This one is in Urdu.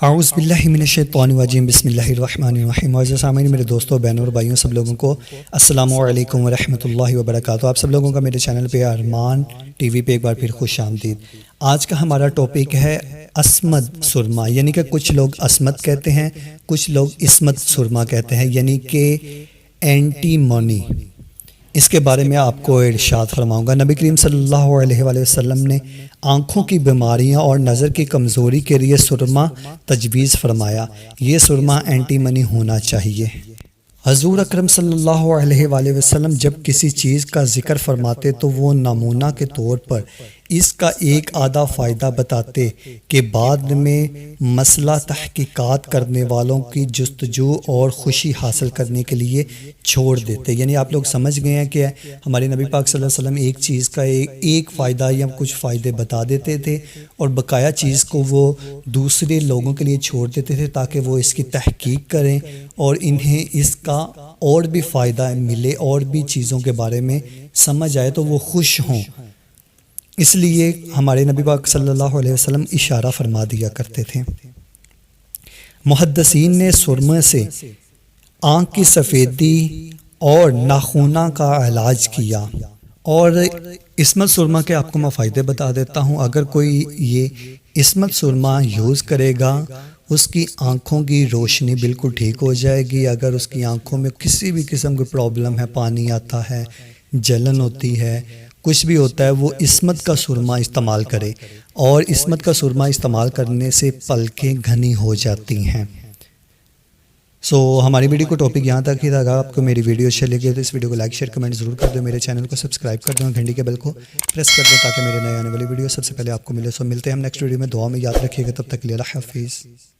اعوذ باللہ من الشیطان الرجیم بسم اللہ الرحمن الرحیم۔ معزز سامعین، میرے دوستوں، بہنوں اور بھائیوں، سب لوگوں کو السلام علیکم ورحمۃ اللہ وبرکاتہ۔ آپ سب لوگوں کا میرے چینل پہ ارمان ٹی وی پہ ایک بار پھر خوش آمدید۔ آج کا ہمارا ٹاپک ہے عصمت سرما، یعنی کہ کچھ لوگ عصمت کہتے ہیں، کچھ لوگ عصمت سرما کہتے ہیں، یعنی کہ اینٹی منی۔ اس کے بارے میں آپ کو ارشاد فرماؤں گا۔ نبی کریم صلی اللہ علیہ وآلہ وسلم نے آنکھوں کی بیماریاں اور نظر کی کمزوری کے لیے سرما تجویز فرمایا۔ یہ سرما اینٹی منی ہونا چاہیے۔ حضور اکرم صلی اللہ علیہ وآلہ وسلم جب کسی چیز کا ذکر فرماتے تو وہ نمونہ کے طور پر اس کا ایک آدھا فائدہ بتاتے کہ بعد میں مسئلہ تحقیقات کرنے والوں کی جستجو اور خوشی حاصل کرنے کے لیے چھوڑ دیتے۔ یعنی آپ لوگ سمجھ گئے ہیں کہ ہمارے نبی پاک صلی اللہ علیہ وسلم ایک چیز کا ایک فائدہ یا کچھ فائدے بتا دیتے تھے اور بقایا چیز کو وہ دوسرے لوگوں کے لیے چھوڑ دیتے تھے تاکہ وہ اس کی تحقیق کریں اور انہیں اس کا اور بھی فائدہ ملے اور بھی چیزوں کے بارے میں سمجھ آئے تو وہ خوش ہوں۔ اس لیے ہمارے نبی پاک صلی اللہ علیہ وسلم اشارہ فرما دیا کرتے تھے۔ محدثین نے سرما سے آنکھ کی سفیدی اور ناخونہ کا علاج کیا، اور عصمت سرما کے آپ کو میں فائدے بتا دیتا ہوں۔ اگر کوئی یہ عصمت سرما یوز کرے گا، اس کی آنکھوں کی روشنی بالکل ٹھیک ہو جائے گی۔ اگر اس کی آنکھوں میں کسی بھی قسم کی پرابلم ہے، پانی آتا ہے، جلن ہوتی ہے، کچھ بھی ہوتا ہے، وہ عصمت کا سرما استعمال کرے، اور عصمت کا سرما استعمال کرنے سے پلکیں گھنی ہو جاتی ہیں۔ ہماری ویڈیو کو ٹاپک یہاں تک ہی تھا۔ اگر آپ کو میری ویڈیو اچھی لگے تو اس ویڈیو کو لائک شیئر کمنٹ ضرور کر دو، میرے چینل کو سبسکرائب کر دو، گھنٹی کے بیل کو پریس کر دو تاکہ میرے نئے آنے والی ویڈیو سب سے پہلے آپ کو ملے۔ ملتے ہیں ہم نیکسٹ ویڈیو میں، دعا میں یاد رکھیے گا، تب تک کے لیے اللہ حافظ۔